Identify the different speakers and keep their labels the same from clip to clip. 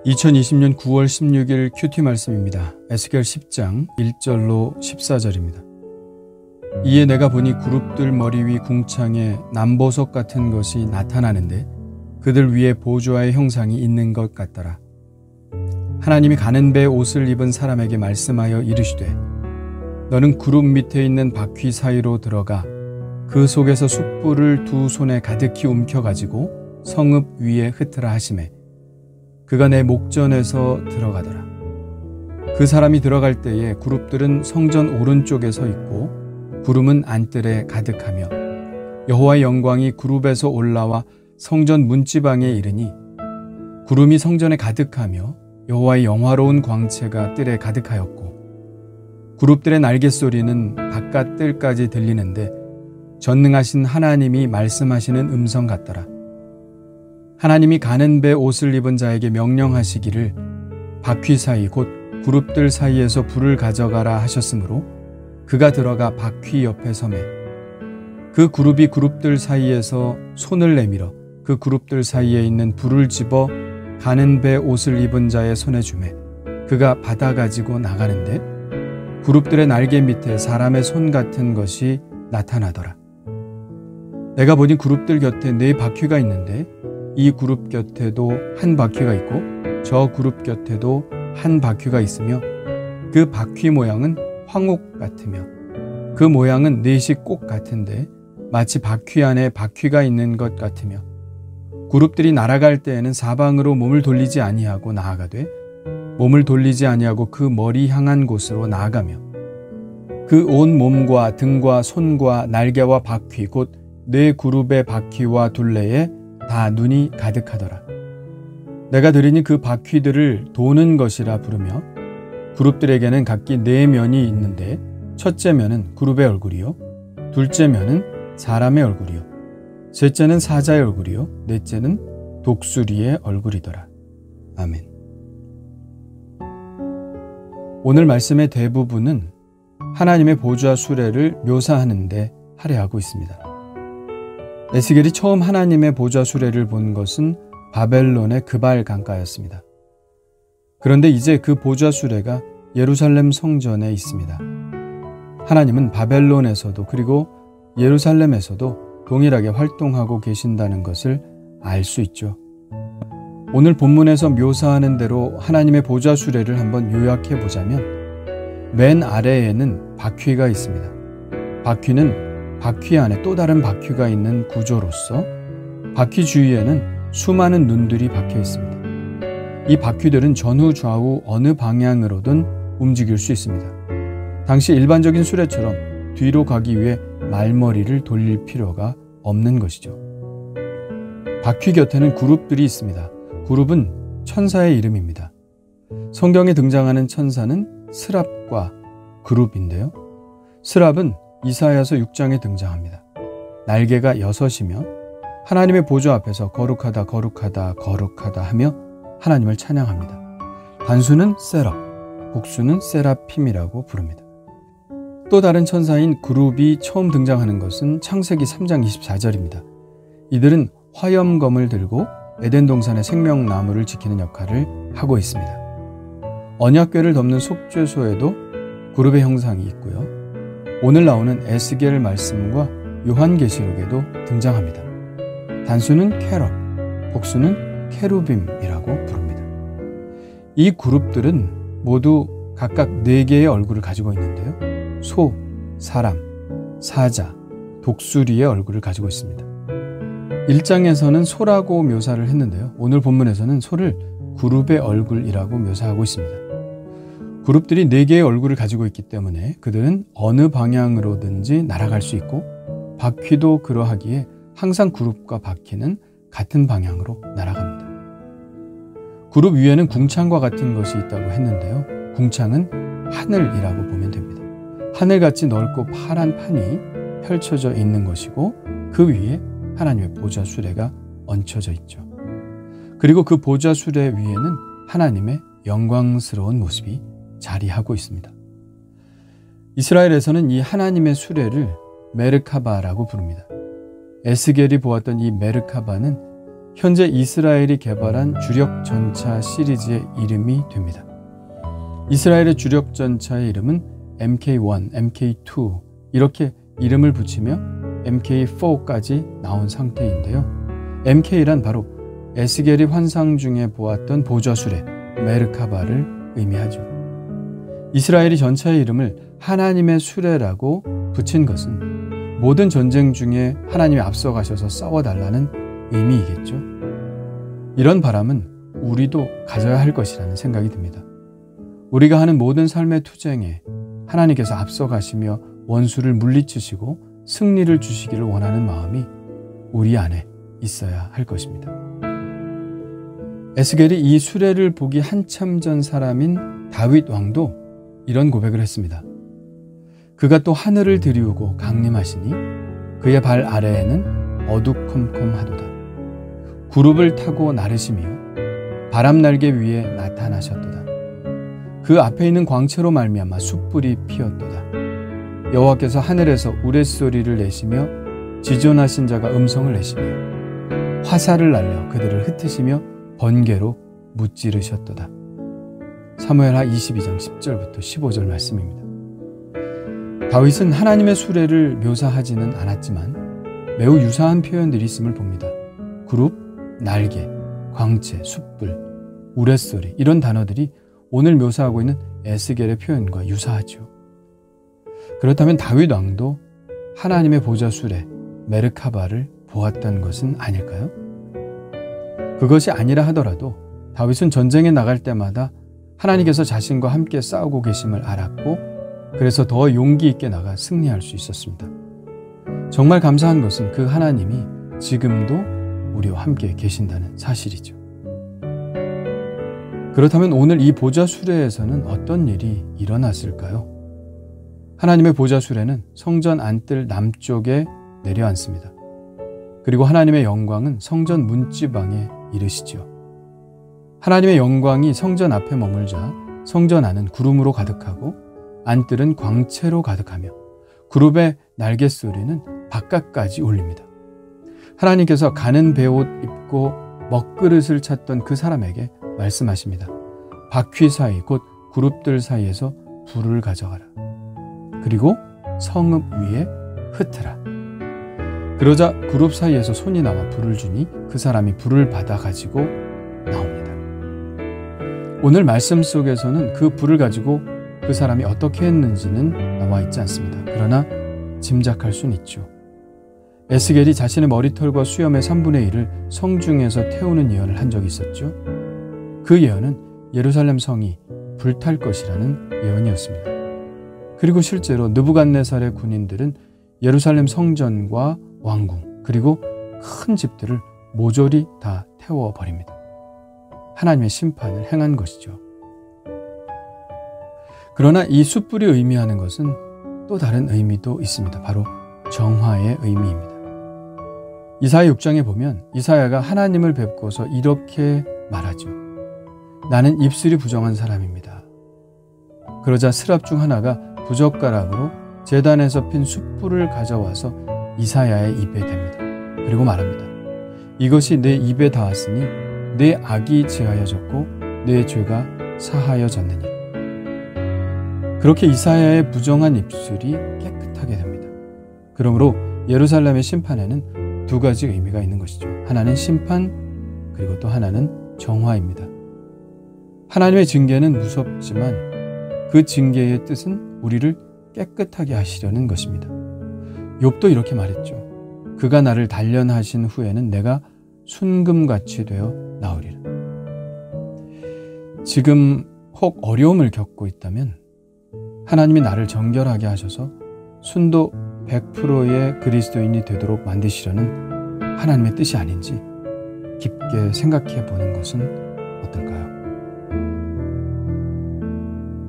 Speaker 1: 2020년 9월 16일 큐티 말씀입니다. 에스겔 10장 1절로 14절입니다. 이에 내가 보니 그룹들 머리 위 궁창에 남보석 같은 것이 나타나는데 그들 위에 보좌의 형상이 있는 것 같더라. 하나님이 가는 배 옷을 입은 사람에게 말씀하여 이르시되 너는 그룹 밑에 있는 바퀴 사이로 들어가 그 속에서 숯불을 두 손에 가득히 움켜가지고 성읍 위에 흩으라 하시매 그가 내 목전에서 들어가더라. 그 사람이 들어갈 때에 그룹들은 성전 오른쪽에 서 있고 구름은 안뜰에 가득하며 여호와의 영광이 그룹에서 올라와 성전 문지방에 이르니 구름이 성전에 가득하며 여호와의 영화로운 광채가 뜰에 가득하였고 그룹들의 날갯소리는 바깥 뜰까지 들리는데 전능하신 하나님이 말씀하시는 음성 같더라. 하나님이 가는 배 옷을 입은 자에게 명령하시기를 바퀴 사이 곧 그룹들 사이에서 불을 가져가라 하셨으므로 그가 들어가 바퀴 옆에 서매 그 그룹이 그룹들 사이에서 손을 내밀어 그 그룹들 사이에 있는 불을 집어 가는 배 옷을 입은 자의 손에 주매 그가 받아 가지고 나가는데 그룹들의 날개 밑에 사람의 손 같은 것이 나타나더라. 내가 보니 그룹들 곁에 4바퀴가 있는데 이 그룹 곁에도 한 바퀴가 있고 저 그룹 곁에도 한 바퀴가 있으며 그 바퀴 모양은 황옥 같으며 그 모양은 넷이 꼭 같은데 마치 바퀴 안에 바퀴가 있는 것 같으며 그룹들이 날아갈 때에는 사방으로 몸을 돌리지 아니하고 나아가되 몸을 돌리지 아니하고 그 머리 향한 곳으로 나아가며 그 온 몸과 등과 손과 날개와 바퀴 곧 4그룹의 바퀴와 둘레에 다 눈이 가득하더라. 내가 들으니 그 바퀴들을 도는 것이라 부르며 그룹들에게는 각기 4면이 있는데 첫째 면은 그룹의 얼굴이요 둘째 면은 사람의 얼굴이요 셋째는 사자의 얼굴이요 넷째는 독수리의 얼굴이더라. 아멘. 오늘 말씀의 대부분은 하나님의 보좌 수레를 묘사하는데 할애하고 있습니다. 에스겔이 처음 하나님의 보좌 수레를 본 것은 바벨론의 그발 강가였습니다. 그런데 이제 그 보좌 수레가 예루살렘 성전에 있습니다. 하나님은 바벨론에서도 그리고 예루살렘에서도 동일하게 활동하고 계신다는 것을 알 수 있죠. 오늘 본문에서 묘사하는 대로 하나님의 보좌 수레를 한번 요약해 보자면 맨 아래에는 바퀴가 있습니다. 바퀴는 바퀴 안에 또 다른 바퀴가 있는 구조로서 바퀴 주위에는 수많은 눈들이 박혀 있습니다. 이 바퀴들은 전후 좌우 어느 방향으로든 움직일 수 있습니다. 당시 일반적인 수레처럼 뒤로 가기 위해 말머리를 돌릴 필요가 없는 것이죠. 바퀴 곁에는 그룹들이 있습니다. 그룹은 천사의 이름입니다. 성경에 등장하는 천사는 스랍과 그룹인데요. 스랍은 이사야서 6장에 등장합니다. 날개가 6이며 하나님의 보좌 앞에서 거룩하다 거룩하다 거룩하다 하며 하나님을 찬양합니다. 단수는 세럽, 복수는 세라핌이라고 부릅니다. 또 다른 천사인 그룹이 처음 등장하는 것은 창세기 3장 24절입니다. 이들은 화염검을 들고 에덴 동산의 생명나무를 지키는 역할을 하고 있습니다. 언약궤를 덮는 속죄소에도 그룹의 형상이 있고요. 오늘 나오는 에스겔 말씀과 요한계시록에도 등장합니다. 단수는 캐럿, 복수는 케루빔이라고 부릅니다. 이 그룹들은 모두 각각 4개의 얼굴을 가지고 있는데요. 소, 사람, 사자, 독수리의 얼굴을 가지고 있습니다. 1장에서는 소라고 묘사를 했는데요. 오늘 본문에서는 소를 그룹의 얼굴이라고 묘사하고 있습니다. 그룹들이 4개의 얼굴을 가지고 있기 때문에 그들은 어느 방향으로든지 날아갈 수 있고 바퀴도 그러하기에 항상 그룹과 바퀴는 같은 방향으로 날아갑니다. 그룹 위에는 궁창과 같은 것이 있다고 했는데요. 궁창은 하늘이라고 보면 됩니다. 하늘같이 넓고 파란 판이 펼쳐져 있는 것이고 그 위에 하나님의 보좌 수레가 얹혀져 있죠. 그리고 그 보좌 수레 위에는 하나님의 영광스러운 모습이 자리하고 있습니다. 이스라엘에서는 이 하나님의 수레를 메르카바라고 부릅니다. 에스겔이 보았던 이 메르카바는 현재 이스라엘이 개발한 주력 전차 시리즈의 이름이 됩니다. 이스라엘의 주력 전차의 이름은 MK1, MK2 이렇게 이름을 붙이며 MK4까지 나온 상태인데요. MK란 바로 에스겔이 환상 중에 보았던 보좌 수레 메르카바를 의미하죠. 이스라엘이 전차의 이름을 하나님의 수레라고 붙인 것은 모든 전쟁 중에 하나님이 앞서가셔서 싸워달라는 의미이겠죠. 이런 바람은 우리도 가져야 할 것이라는 생각이 듭니다. 우리가 하는 모든 삶의 투쟁에 하나님께서 앞서가시며 원수를 물리치시고 승리를 주시기를 원하는 마음이 우리 안에 있어야 할 것입니다. 에스겔이 이 수레를 보기 한참 전 사람인 다윗 왕도 이런 고백을 했습니다. 그가 또 하늘을 들이우고 강림하시니 그의 발 아래에는 어두컴컴하도다. 구룹을 타고 나르시며 바람날개 위에 나타나셨도다. 그 앞에 있는 광채로 말미암아 숯불이 피었도다. 여호와께서 하늘에서 우레소리를 내시며 지존하신 자가 음성을 내시며 화살을 날려 그들을 흩으시며 번개로 무찌르셨도다. 사무엘하 22장 10절부터 15절 말씀입니다. 다윗은 하나님의 수레를 묘사하지는 않았지만 매우 유사한 표현들이 있음을 봅니다. 그룹, 날개, 광채, 숯불, 우레소리 이런 단어들이 오늘 묘사하고 있는 에스겔의 표현과 유사하죠. 그렇다면 다윗 왕도 하나님의 보좌 수레 메르카바를 보았던 것은 아닐까요? 그것이 아니라 하더라도 다윗은 전쟁에 나갈 때마다 하나님께서 자신과 함께 싸우고 계심을 알았고 그래서 더 용기 있게 나가 승리할 수 있었습니다. 정말 감사한 것은 그 하나님이 지금도 우리와 함께 계신다는 사실이죠. 그렇다면 오늘 이 보좌 수레에서는 어떤 일이 일어났을까요? 하나님의 보좌 수레는 성전 안뜰 남쪽에 내려앉습니다. 그리고 하나님의 영광은 성전 문지방에 이르시죠. 하나님의 영광이 성전 앞에 머물자 성전 안은 구름으로 가득하고 안뜰은 광채로 가득하며 그룹의 날개 소리는 바깥까지 울립니다. 하나님께서 가는 베옷 입고 먹그릇을 찾던 그 사람에게 말씀하십니다. 바퀴 사이 곧 그룹들 사이에서 불을 가져가라. 그리고 성읍 위에 흩으라. 그러자 그룹 사이에서 손이 나와 불을 주니 그 사람이 불을 받아 가지고 나옵니다. 오늘 말씀 속에서는 그 불을 가지고 그 사람이 어떻게 했는지는 나와 있지 않습니다. 그러나 짐작할 수는 있죠. 에스겔이 자신의 머리털과 수염의 3분의 1을 성중에서 태우는 예언을 한 적이 있었죠. 그 예언은 예루살렘 성이 불탈 것이라는 예언이었습니다. 그리고 실제로 느부갓네살의 군인들은 예루살렘 성전과 왕궁 그리고 큰 집들을 모조리 다 태워버립니다. 하나님의 심판을 행한 것이죠. 그러나 이 숯불이 의미하는 것은 또 다른 의미도 있습니다. 바로 정화의 의미입니다. 이사야 6장에 보면 이사야가 하나님을 뵙고서 이렇게 말하죠. 나는 입술이 부정한 사람입니다. 그러자 스랍 중 하나가 부젓가락으로 제단에서 핀 숯불을 가져와서 이사야의 입에 댑니다. 그리고 말합니다. 이것이 내 입에 닿았으니 내 악이 제하여졌고 내 죄가 사하여졌느니. 그렇게 이사야의 부정한 입술이 깨끗하게 됩니다. 그러므로 예루살렘의 심판에는 두 가지 의미가 있는 것이죠. 하나는 심판, 그리고 또 하나는 정화입니다. 하나님의 징계는 무섭지만 그 징계의 뜻은 우리를 깨끗하게 하시려는 것입니다. 욥도 이렇게 말했죠. 그가 나를 단련하신 후에는 내가 순금같이 되어 나으리라. 지금 혹 어려움을 겪고 있다면 하나님이 나를 정결하게 하셔서 순도 100%의 그리스도인이 되도록 만드시려는 하나님의 뜻이 아닌지 깊게 생각해 보는 것은 어떨까요?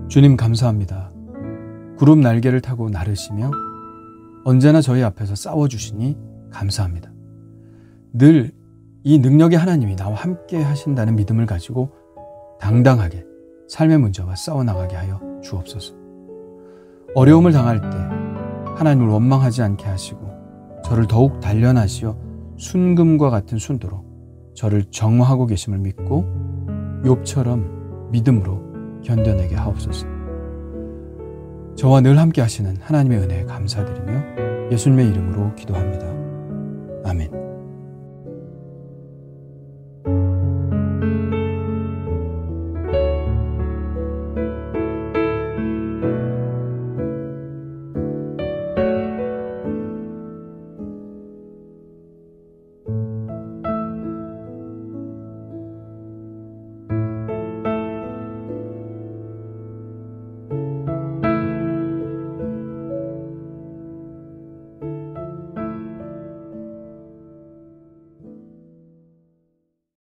Speaker 1: 주님 감사합니다. 구름 날개를 타고 나르시며 언제나 저희 앞에서 싸워주시니 감사합니다. 늘 이 능력의 하나님이 나와 함께 하신다는 믿음을 가지고 당당하게 삶의 문제와 싸워나가게 하여 주옵소서. 어려움을 당할 때 하나님을 원망하지 않게 하시고 저를 더욱 단련하시어 순금과 같은 순도로 저를 정화하고 계심을 믿고 욥처럼 믿음으로 견뎌내게 하옵소서. 저와 늘 함께 하시는 하나님의 은혜에 감사드리며 예수님의 이름으로 기도합니다.